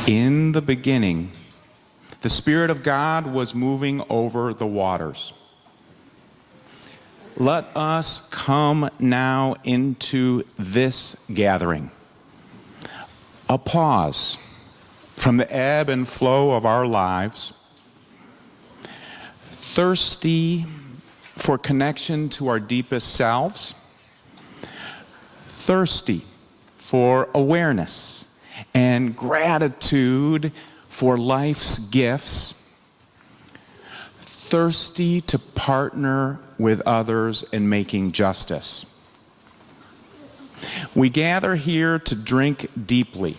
In the beginning, the Spirit of God was moving over the waters. Let us come now into this gathering. A pause from the ebb and flow of our lives, thirsty for connection to our deepest selves, thirsty for awareness and gratitude for life's gifts, thirsty to partner with others in making justice. We gather here to drink deeply,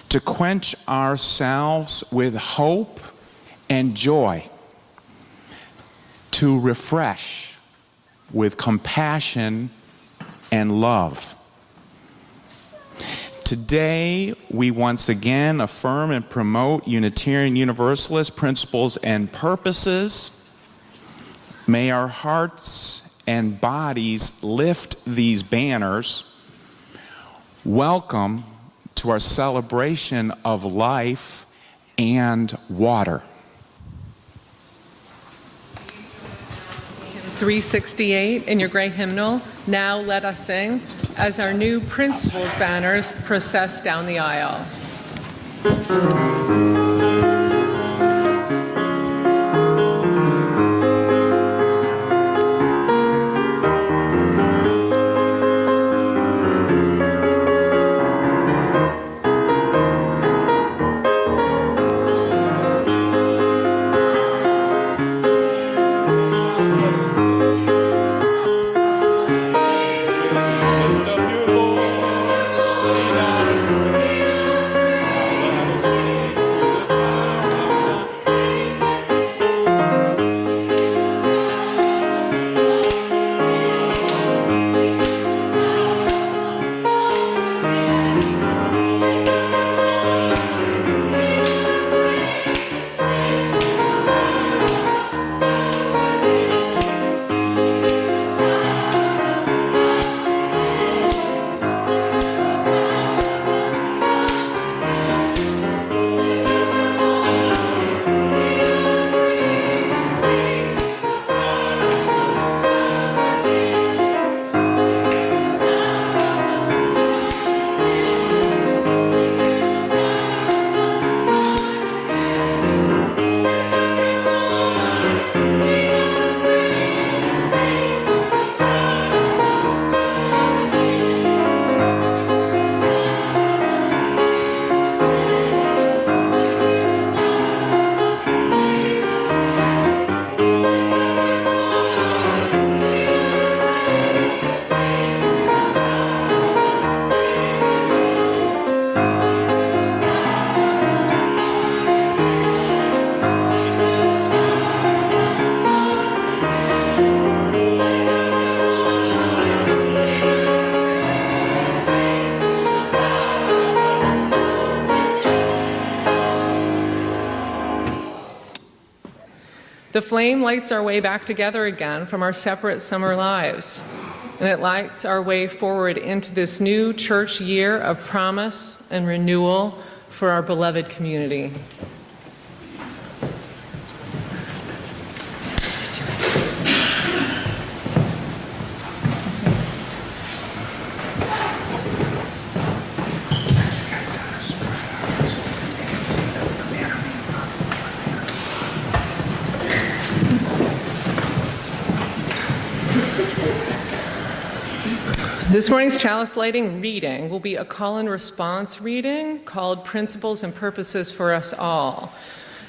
to quench ourselves with hope and joy, to refresh with compassion and love. Today, we once again affirm and promote Unitarian Universalist principles and purposes. May our hearts and bodies lift these banners. Welcome to our celebration of life and water. 368 in your gray hymnal, Now Let Us Sing, as our new principles banners process down the aisle. The flame lights our way back together again from our separate summer lives, and it lights our way forward into this new church year of promise and renewal for our beloved community. This morning's chalice lighting reading will be a call and response reading called Principles and Purposes for Us All.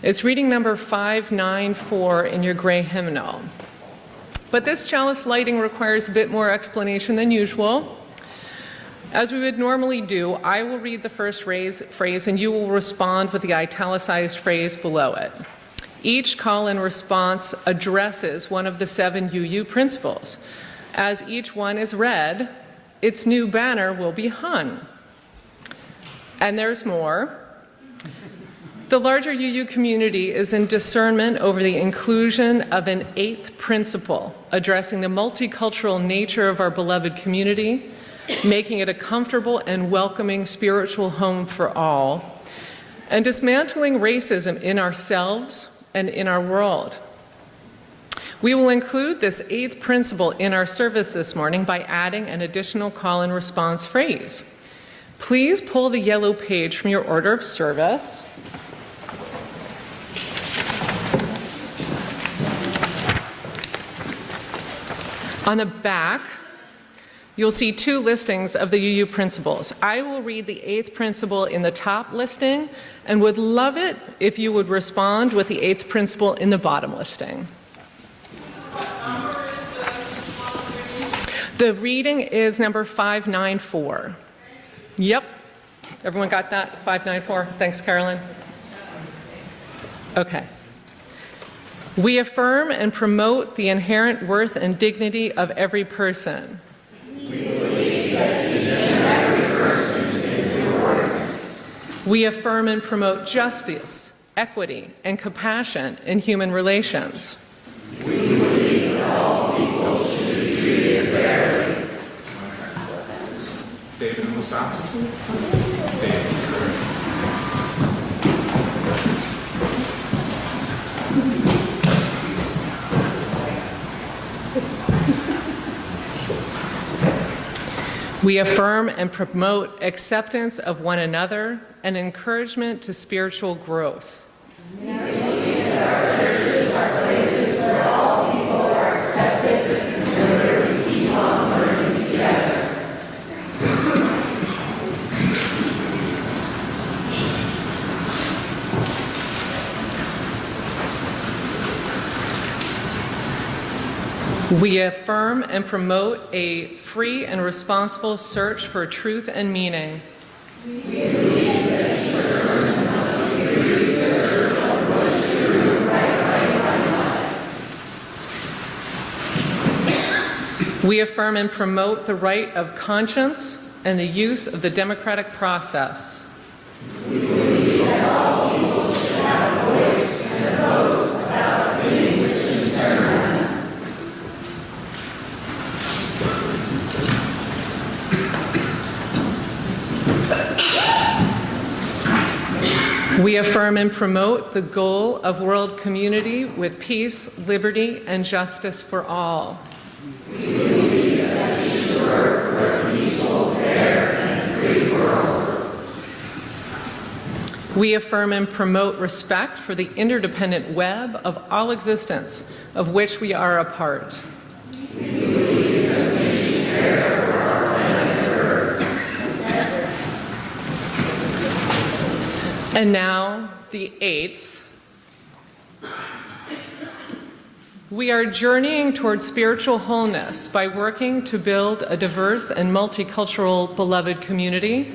It's reading number 594 in your gray hymnal. But this chalice lighting requires a bit more explanation than usual. As we would normally do, I will read the first phrase and you will respond with the italicized phrase below it. Each call and response addresses one of the 7 UU principles. As each one is read, its new banner will be hung. And there's more. The larger UU community is in discernment over the inclusion of an 8th principle addressing the multicultural nature of our beloved community, making it a comfortable and welcoming spiritual home for all. and dismantling racism in ourselves and in our world. We will include this 8th principle in our service this morning by adding an additional call and response phrase. Please pull the yellow page from your order of service. On the back, you'll see 2 listings of the UU principles. I will read the 8th principle in the top listing and would love it if you would respond with the 8th principle in the bottom listing. The reading is number 594. Yep. Everyone got that? 594? Thanks, Carolyn. Okay. We affirm and promote the inherent worth and dignity of every person. We believe that each and every person is important. We affirm and promote justice, equity, and compassion in human relations. We believe that all people should be treated fairly. David, who's that? We affirm and promote acceptance of one another and encouragement to spiritual growth. We believe that our churches are places where all people are accepted and where we keep on learning together. We affirm and promote a free and responsible search for truth and meaning. We believe that each person must be free to search for what is true, right life. We affirm and promote the right of conscience and the use of the democratic process. We believe that all people should have a voice and a vote about things which concern them. We affirm and promote the goal of world community with peace, liberty, and justice for all. We believe that we should work for a peaceful, fair, and free world. We affirm and promote respect for the interdependent web of all existence, of which we are a part. We believe that we should care for our planet Earth. And now, the 8th. We are journeying towards spiritual wholeness by working to build a diverse and multicultural beloved community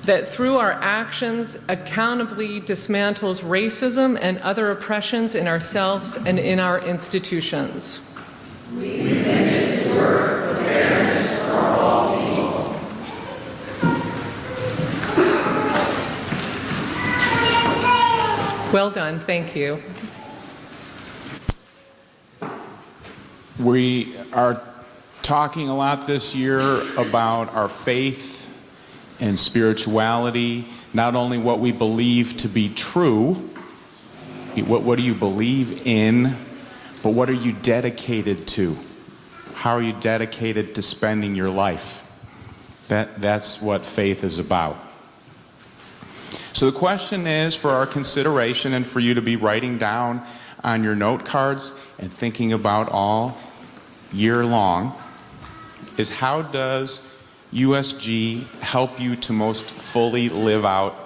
that through our actions accountably dismantles racism and other oppressions in ourselves and in our institutions. We commit to work for fairness for all people. Well done, thank you. We are talking a lot this year about our faith and spirituality, not only what we believe to be true, what do you believe in, but what are you dedicated to? How are you dedicated to spending your life? That's what faith is about. So the question is for our consideration and for you to be writing down on your note cards and thinking about all year long is, how does USG help you to most fully live out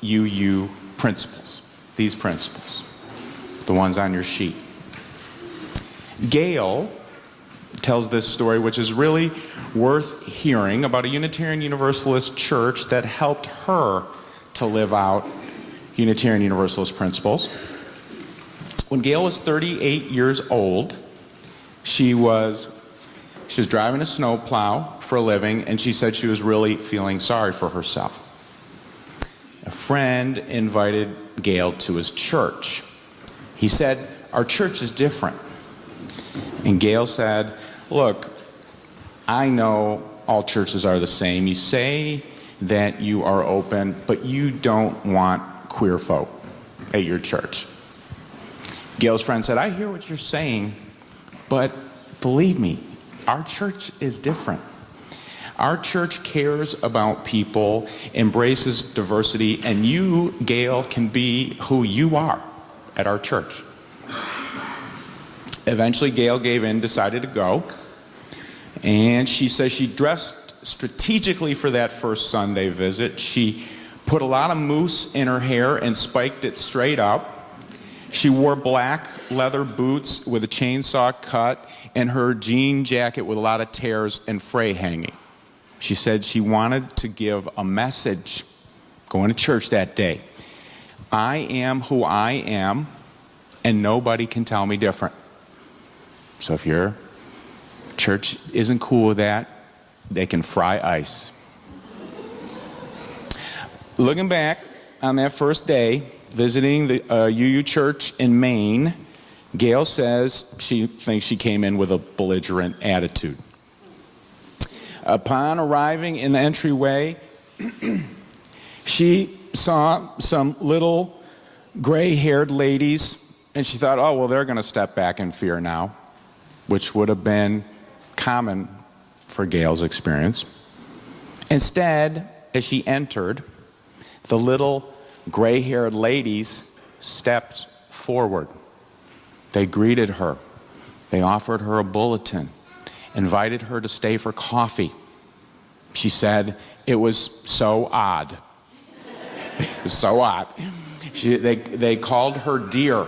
UU principles, these principles, the ones on your sheet. Gail tells this story, which is really worth hearing, about a Unitarian Universalist church that helped her to live out Unitarian Universalist principles. When Gail was 38 years old, she was driving a snowplow for a living, and she said she was really feeling sorry for herself. A friend invited Gail to his church. He said, "Our church is different." And Gail said, "Look, I know all churches are the same. You say that you are open, but you don't want queer folk at your church. Gail's friend said, I hear what you're saying, but believe me, our church is different. Our church cares about people, embraces diversity, and you, Gail, can be who you are at our church. Eventually, Gail gave in, decided to go, and she says she dressed strategically for that first Sunday visit. She put a lot of mousse in her hair and spiked it straight up. She wore black leather boots with a chainsaw cut and her jean jacket with a lot of tears and fray hanging. She said she wanted to give a message going to church that day. I am who I am, and nobody can tell me different. So if your church isn't cool with that, they can fry ice. Looking back on that first day, visiting the UU church in Maine, Gail says she thinks she came in with a belligerent attitude. Upon arriving in the entryway, she saw some little gray-haired ladies, and she thought, oh, well, they're going to step back in fear now, which would have been common for Gail's experience. Instead, as she entered, the little gray-haired ladies stepped forward. They greeted her. They offered her a bulletin, invited her to stay for coffee. She said it was so odd. It was so odd. They called her dear.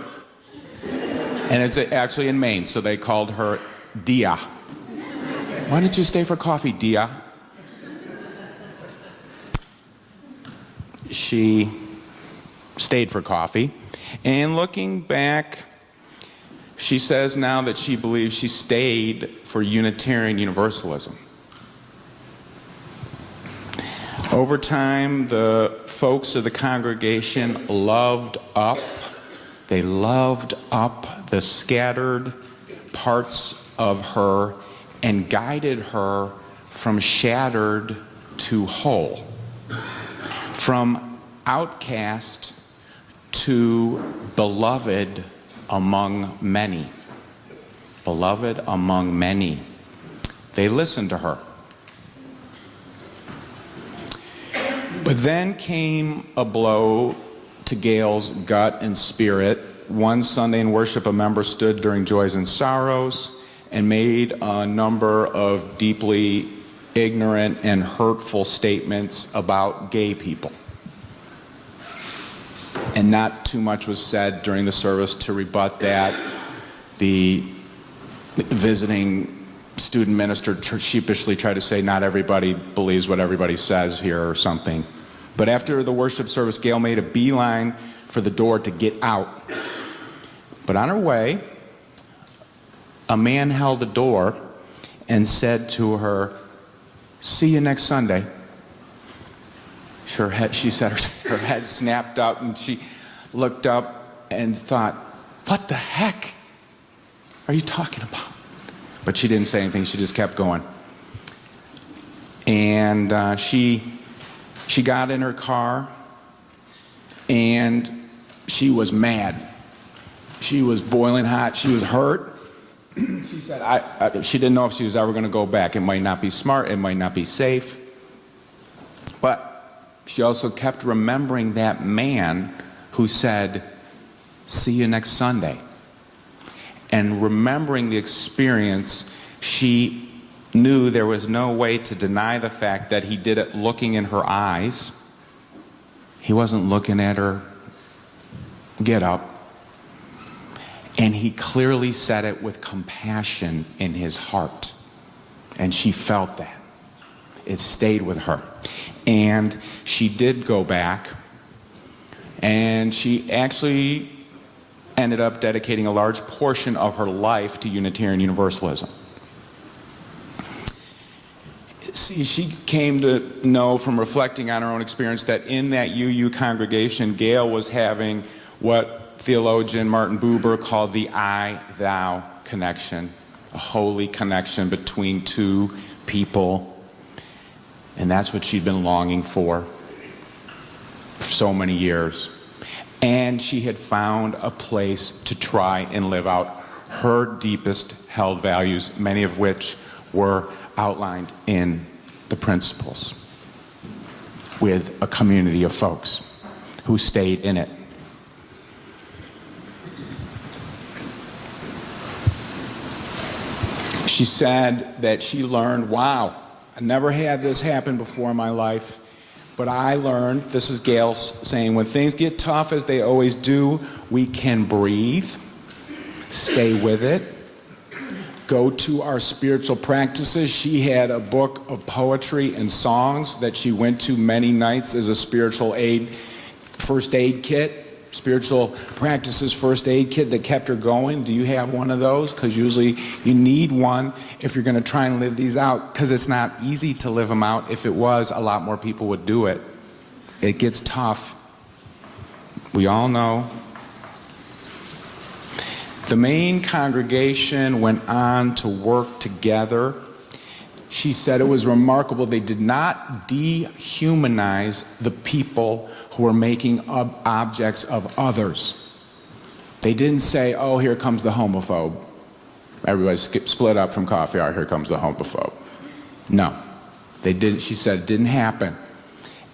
And it's actually in Maine, so they called her Dia. Why don't you stay for coffee, Dia? She stayed for coffee. And looking back, she says now that she believes she stayed for Unitarian Universalism. Over time, the folks of the congregation loved up the scattered parts of her and guided her from shattered to whole, from outcast to beloved among many. Beloved among many. They listened to her. But then came a blow to Gail's gut and spirit. One Sunday in worship, a member stood during joys and sorrows and made a number of deeply ignorant and hurtful statements about gay people. And not too much was said during the service to rebut that. The visiting student minister sheepishly tried to say not everybody believes what everybody says here or something. But after the worship service, Gail made a beeline for the door to get out. But on her way, a man held the door and said to her, "See you next Sunday." She said her head snapped up and she looked up and thought, what the heck are you talking about? But she didn't say anything, she just kept going. And she got in her car and she was mad. She was boiling hot, she was hurt. She said she didn't know if she was ever going to go back. It might not be smart, it might not be safe. But she also kept remembering that man who said, "See you next Sunday." And remembering the experience, she knew there was no way to deny the fact that he did it looking in her eyes. He wasn't looking at her get up. And he clearly said it with compassion in his heart. And she felt that. It stayed with her. And she did go back. And she actually ended up dedicating a large portion of her life to Unitarian Universalism. See, she came to know from reflecting on her own experience that in that UU congregation, Gail was having what theologian Martin Buber called the I-thou connection, a holy connection between two people. And that's what she'd been longing for so many years. And she had found a place to try and live out her deepest held values, many of which were outlined in the principles, with a community of folks who stayed in it. She said that she learned, wow, I never had this happen before in my life, but I learned, this is Gail saying, when things get tough, as they always do, we can breathe, stay with it, go to our spiritual practices. She had a book of poetry and songs that she went to many nights as a spiritual aid, first aid kit, spiritual practices first aid kit that kept her going. Do you have one of those? Because usually you need one if you're going to try and live these out, because it's not easy to live them out. If it was, a lot more people would do it. It gets tough. We all know. The main congregation went on to work together. She said it was remarkable. They did not dehumanize the people who were making objects of others. They didn't say, oh, here comes the homophobe. Everybody split up from coffee hour, here comes the homophobe. No, they didn't. She said it didn't happen.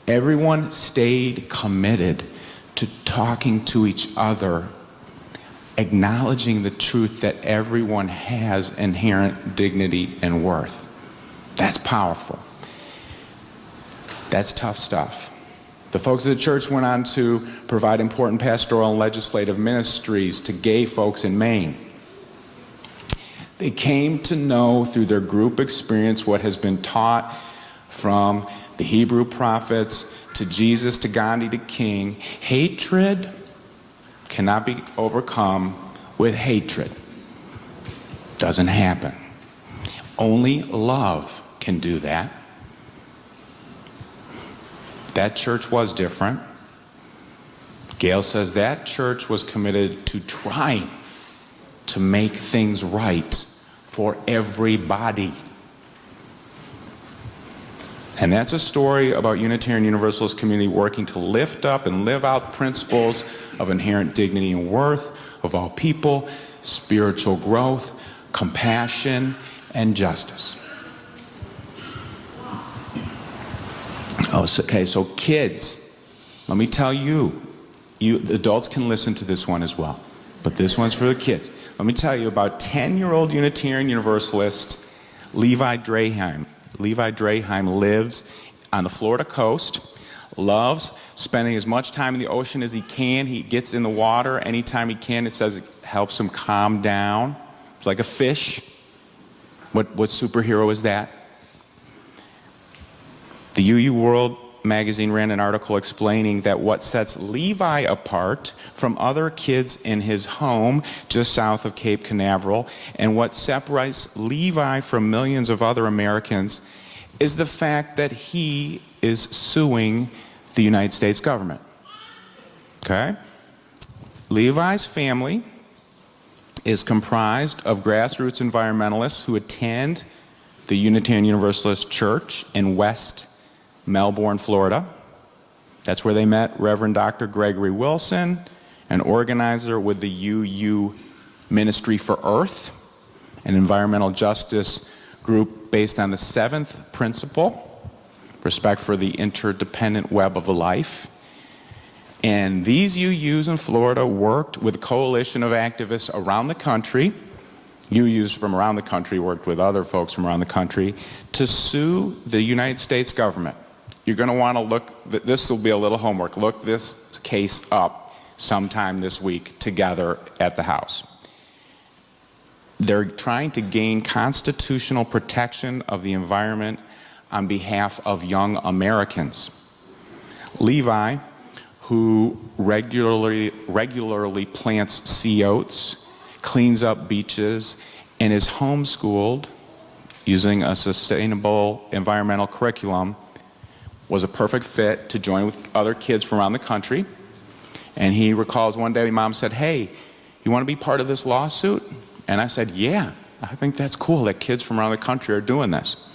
Everyone stayed committed to talking to each other, acknowledging the truth that everyone has inherent dignity and worth. That's powerful. That's tough stuff. The folks of the church went on to provide important pastoral and legislative ministries to gay folks in Maine. They came to know through their group experience what has been taught from the Hebrew prophets to Jesus to Gandhi to King. Hatred cannot be overcome with hatred. Doesn't happen. Only love can do that. That church was different. Gail says that church was committed to trying to make things right for everybody. And that's a story about Unitarian Universalist community working to lift up and live out principles of inherent dignity and worth of all people, spiritual growth, compassion, and justice. Okay, so kids, let me tell you, the adults can listen to this one as well, but this one's for the kids. Let me tell you about 10-year-old Unitarian Universalist Levi Draheim. Levi Draheim lives on the Florida coast, loves spending as much time in the ocean as he can. He gets in the water anytime he can. It says it helps him calm down. It's like a fish. What superhero is that? The UU World magazine ran an article explaining that what sets Levi apart from other kids in his home just south of Cape Canaveral, and what separates Levi from millions of other Americans, is the fact that he is suing the United States government. Okay? Levi's family is comprised of grassroots environmentalists who attend the Unitarian Universalist Church in West Melbourne, Florida. That's where they met Reverend Dr. Gregory Wilson, an organizer with the UU Ministry for Earth, an environmental justice group based on the 7th principle, respect for the interdependent web of life. And these UUs in Florida worked with a coalition of activists around the country. UUs from around the country worked with other folks from around the country to sue the United States government. You're going to want to look, this will be a little homework, look this case up sometime this week together at the House. They're trying to gain constitutional protection of the environment on behalf of young Americans. Levi, who regularly plants sea oats, cleans up beaches, and is homeschooled using a sustainable environmental curriculum, was a perfect fit to join with other kids from around the country. And he recalls one day Mom said, hey, you want to be part of this lawsuit? And I said, yeah, I think that's cool that kids from around the country are doing this.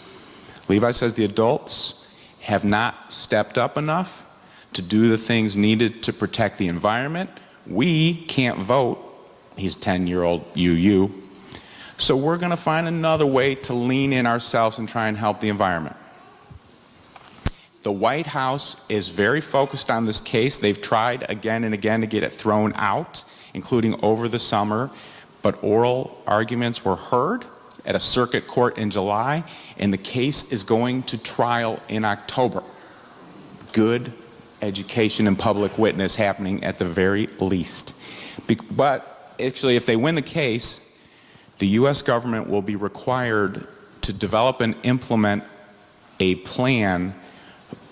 Levi says the adults have not stepped up enough to do the things needed to protect the environment. We can't vote. He's 10-year-old UU. So we're going to find another way to lean in ourselves and try and help the environment. The White House is very focused on this case. They've tried again and again to get it thrown out, including over the summer, but oral arguments were heard at a circuit court in July, and the case is going to trial in October. Good education and public witness happening at the very least. But actually, if they win the case, the U.S. government will be required to develop and implement a plan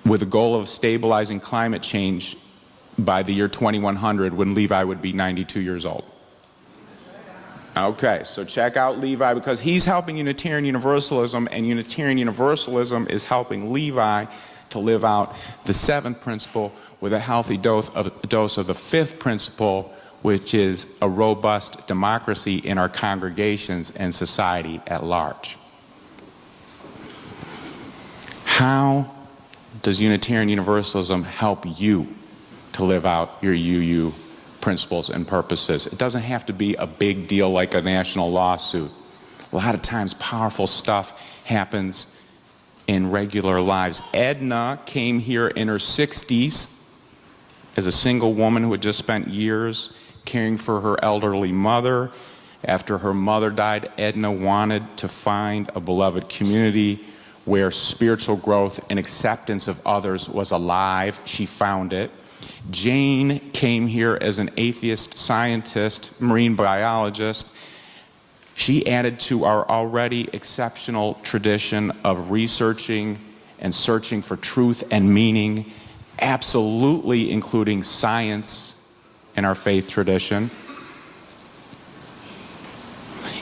with the goal of stabilizing climate change by the year 2100, when Levi would be 92 years old. Okay, so check out Levi, because he's helping Unitarian Universalism, and Unitarian Universalism is helping Levi to live out the seventh principle with a healthy dose of the fifth principle, which is a robust democracy in our congregations and society at large. How does Unitarian Universalism help you to live out your UU principles and purposes? It doesn't have to be a big deal like a national lawsuit. A lot of times powerful stuff happens in regular lives. Edna came here in her 60s as a single woman who had just spent years caring for her elderly mother. After her mother died, Edna wanted to find a beloved community where spiritual growth and acceptance of others was alive. She found it. Jane came here as an atheist scientist, marine biologist. She added to our already exceptional tradition of researching and searching for truth and meaning, absolutely including science in our faith tradition.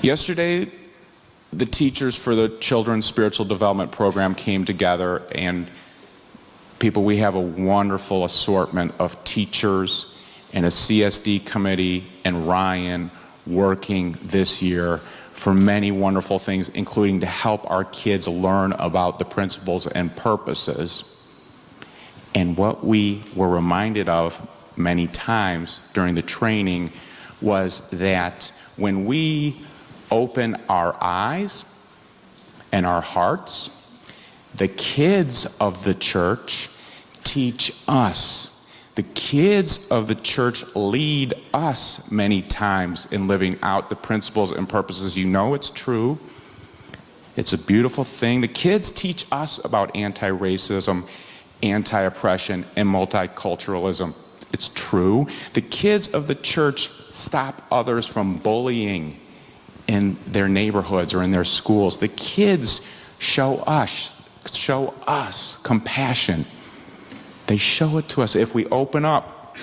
Yesterday, the teachers for the Children's Spiritual Development Program came together, and we have a wonderful assortment of teachers and a CSD committee and Ryan working this year for many wonderful things, including to help our kids learn about the principles and purposes. And what we were reminded of many times during the training was that when we open our eyes and our hearts, the kids of the church teach us. The kids of the church lead us many times in living out the principles and purposes. You know it's true. It's a beautiful thing. The kids teach us about anti-racism, anti-oppression, and multiculturalism. It's true. The kids of the church stop others from bullying in their neighborhoods or in their schools. The kids show us compassion. They show it to us if we open up.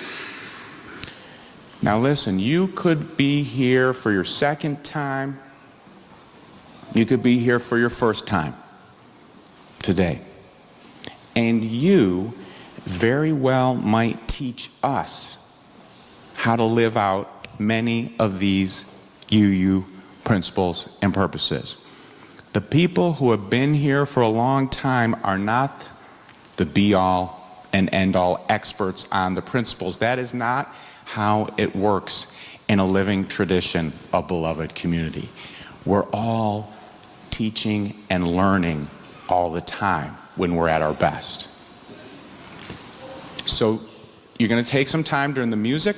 Now listen, you could be here for your second time. You could be here for your first time today. And you very well might teach us how to live out many of these UU principles and purposes. The people who have been here for a long time are not the be-all and end-all experts on the principles. That is not how it works in a living tradition of beloved community. We're all teaching and learning all the time when we're at our best. So you're going to take some time during the music.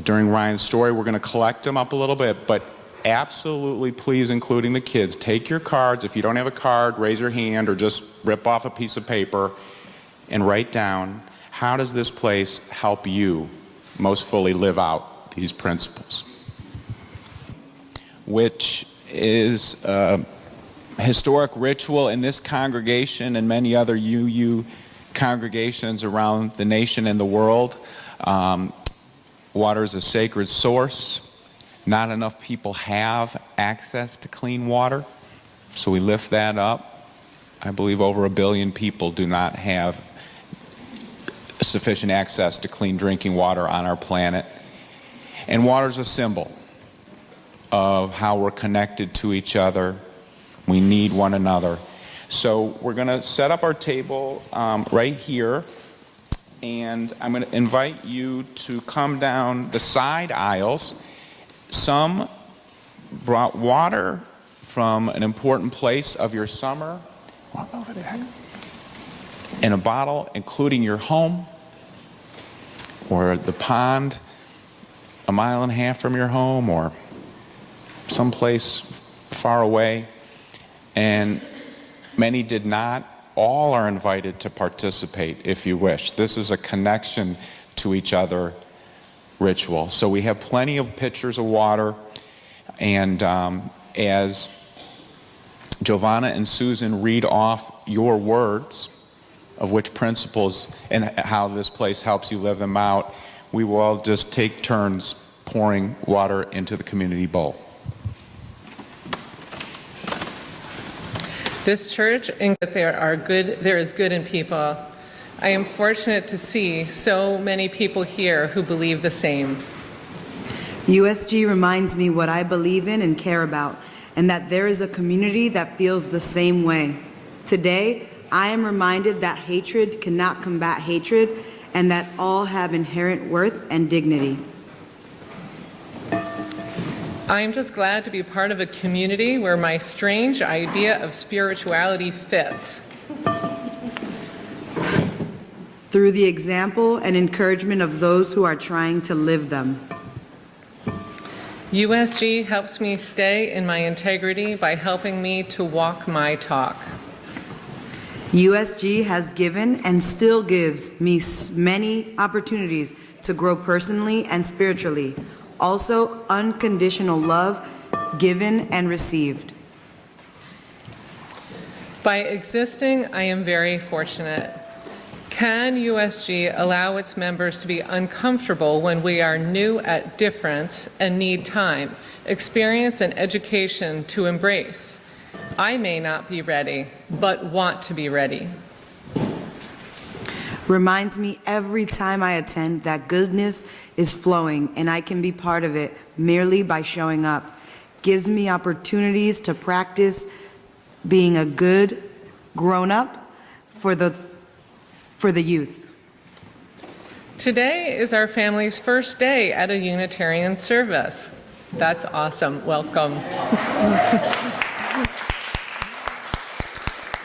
During Ryan's story, we're going to collect them up a little bit, but absolutely please, including the kids, take your cards. If you don't have a card, raise your hand or just rip off a piece of paper and write down, how does this place help you most fully live out these principles? Which is a historic ritual in this congregation and many other UU congregations around the nation and the world. Water is a sacred source. Not enough people have access to clean water, so we lift that up. I believe over 1 billion people do not have sufficient access to clean drinking water on our planet. And water is a symbol of how we're connected to each other. We need one another. So we're going to set up our table right here. and I'm going to invite you to come down the side aisles. Some brought water from an important place of your summer in a bottle, including your home or the pond a mile and a half from your home or someplace far away. And many did not. All are invited to participate if you wish. This is a connection to each other ritual. So we have plenty of pitchers of water, and as Giovanna and Susan read off your words of which principles and how this place helps you live them out, we will all just take turns pouring water into the community bowl. This church, in that there is good in people. I am fortunate to see so many people here who believe the same. USG reminds me what I believe in and care about, and that there is a community that feels the same way. Today, I am reminded that hatred cannot combat hatred, and that all have inherent worth and dignity. I am just glad to be part of a community where my strange idea of spirituality fits. Through the example and encouragement of those who are trying to live them. USG helps me stay in my integrity by helping me to walk my talk. USG has given and still gives me many opportunities to grow personally and spiritually. Also, unconditional love given and received. By existing, I am very fortunate. Can USG allow its members to be uncomfortable when we are new at difference and need time, experience, and education to embrace? I may not be ready, but want to be ready. Reminds me every time I attend that goodness is flowing and I can be part of it merely by showing up. Gives me opportunities to practice being a good grown-up for the youth. Today is our family's first day at a Unitarian service. That's awesome. Welcome.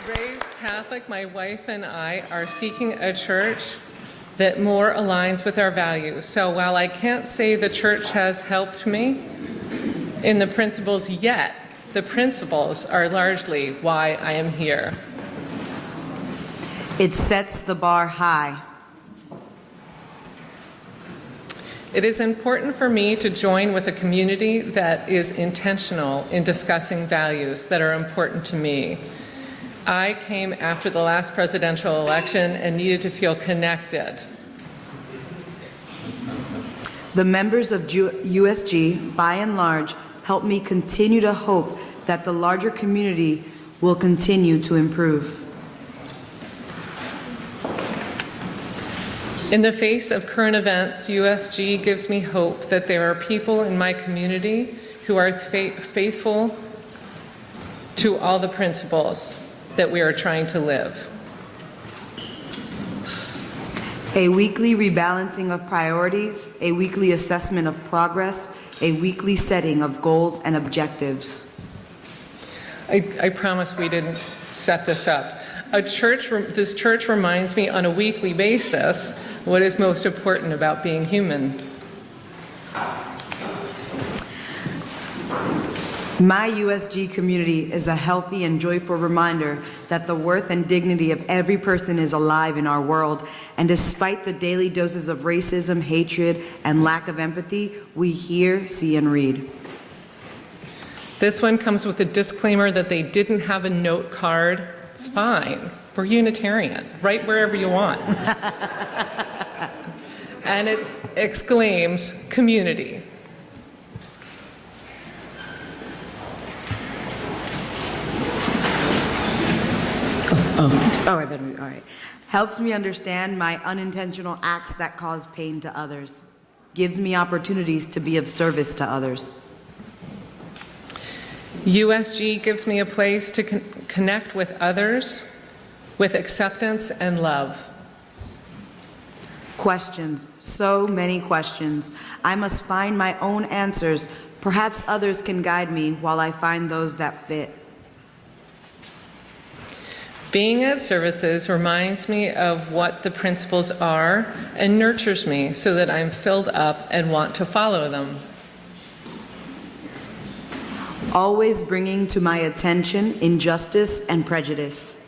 Raised Catholic, my wife and I are seeking a church that more aligns with our values. So while I can't say the church has helped me in the principles yet, the principles are largely why I am here. It sets the bar high. It is important for me to join with a community that is intentional in discussing values that are important to me. I came after the last presidential election and needed to feel connected. The members of USG, by and large, help me continue to hope that the larger community will continue to improve. In the face of current events, USG gives me hope that there are people in my community who are faithful to all the principles that we are trying to live. A weekly rebalancing of priorities, a weekly assessment of progress, a weekly setting of goals and objectives. I promise we didn't set this up. This church reminds me on a weekly basis what is most important about being human. My USG community is a healthy and joyful reminder that the worth and dignity of every person is alive in our world, and despite the daily doses of racism, hatred, and lack of empathy, we hear, see, and read. This one comes with a disclaimer that they didn't have a note card. It's fine. We're Unitarian. Write wherever you want. And it exclaims, community. All right. Helps me understand my unintentional acts that cause pain to others. Gives me opportunities to be of service to others. USG gives me a place to connect with others with acceptance and love. Questions, so many questions. I must find my own answers. Perhaps others can guide me while I find those that fit. Being at services reminds me of what the principles are and nurtures me so that I'm filled up and want to follow them. Always bringing to my attention injustice and prejudice.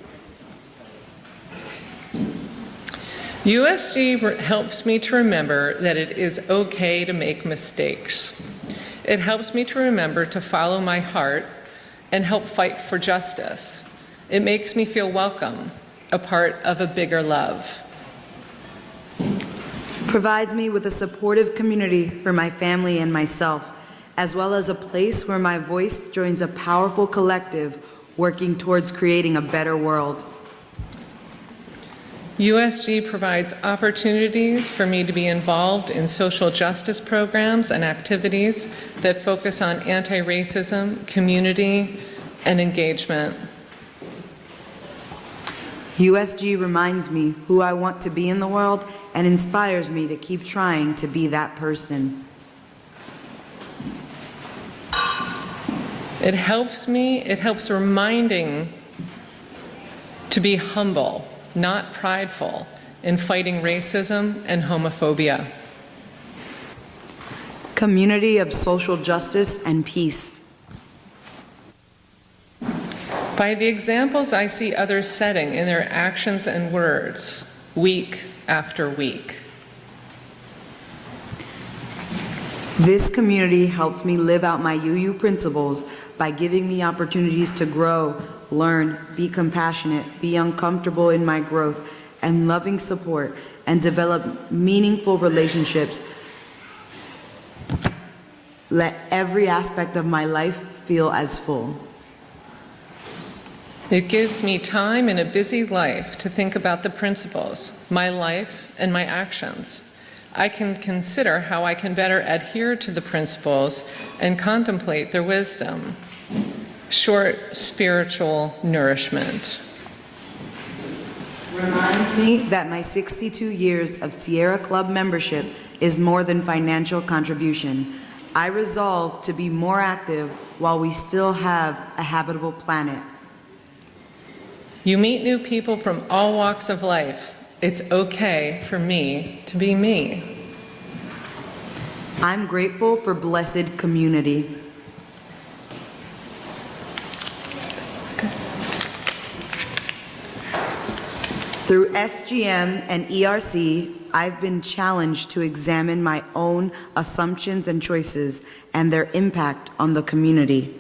USG helps me to remember that it is okay to make mistakes. It helps me to remember to follow my heart and help fight for justice. It makes me feel welcome, a part of a bigger love. Provides me with a supportive community for my family and myself, as well as a place where my voice joins a powerful collective working towards creating a better world. USG provides opportunities for me to be involved in social justice programs and activities that focus on anti-racism, community, and engagement. USG reminds me who I want to be in the world and inspires me to keep trying to be that person. It helps reminding to be humble, not prideful, in fighting racism and homophobia. Community of social justice and peace. By the examples I see others setting in their actions and words, week after week. This community helps me live out my UU principles by giving me opportunities to grow, learn, be compassionate, be uncomfortable in my growth, and loving support, and develop meaningful relationships. Let every aspect of my life feel as full. It gives me time in a busy life to think about the principles, my life, and my actions. I can consider how I can better adhere to the principles and contemplate their wisdom. Short spiritual nourishment. Reminds me that my 62 years of Sierra Club membership is more than financial contribution. I resolve to be more active while we still have a habitable planet. You meet new people from all walks of life. It's okay for me to be me. I'm grateful for blessed community. Through SGM and ERC, I've been challenged to examine my own assumptions and choices and their impact on the community.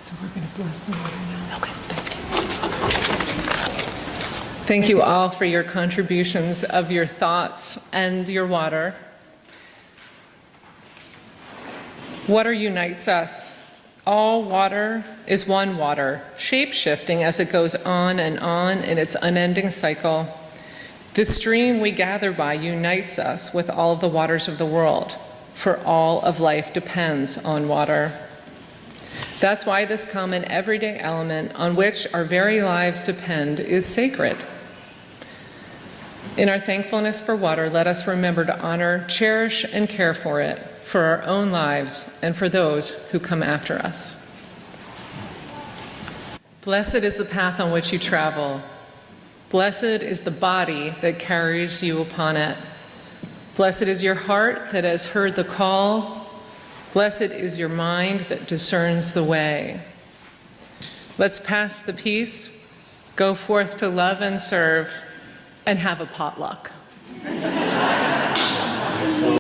So we're going to bless the water now. Okay, thank you all for your contributions of your thoughts and your water. Water unites us. All water is one water, shape-shifting as it goes on in its unending cycle. The stream we gather by unites us with all of the waters of the world, for all of life depends on water. That's why this common everyday element on which our very lives depend is sacred. In our thankfulness for water, let us remember to honor, cherish, and care for it, for our own lives and for those who come after us. Blessed is the path on which you travel. Blessed is the body that carries you upon it. Blessed is your heart that has heard the call. Blessed is your mind that discerns the way. Let's pass the peace, go forth to love and serve, and have a potluck.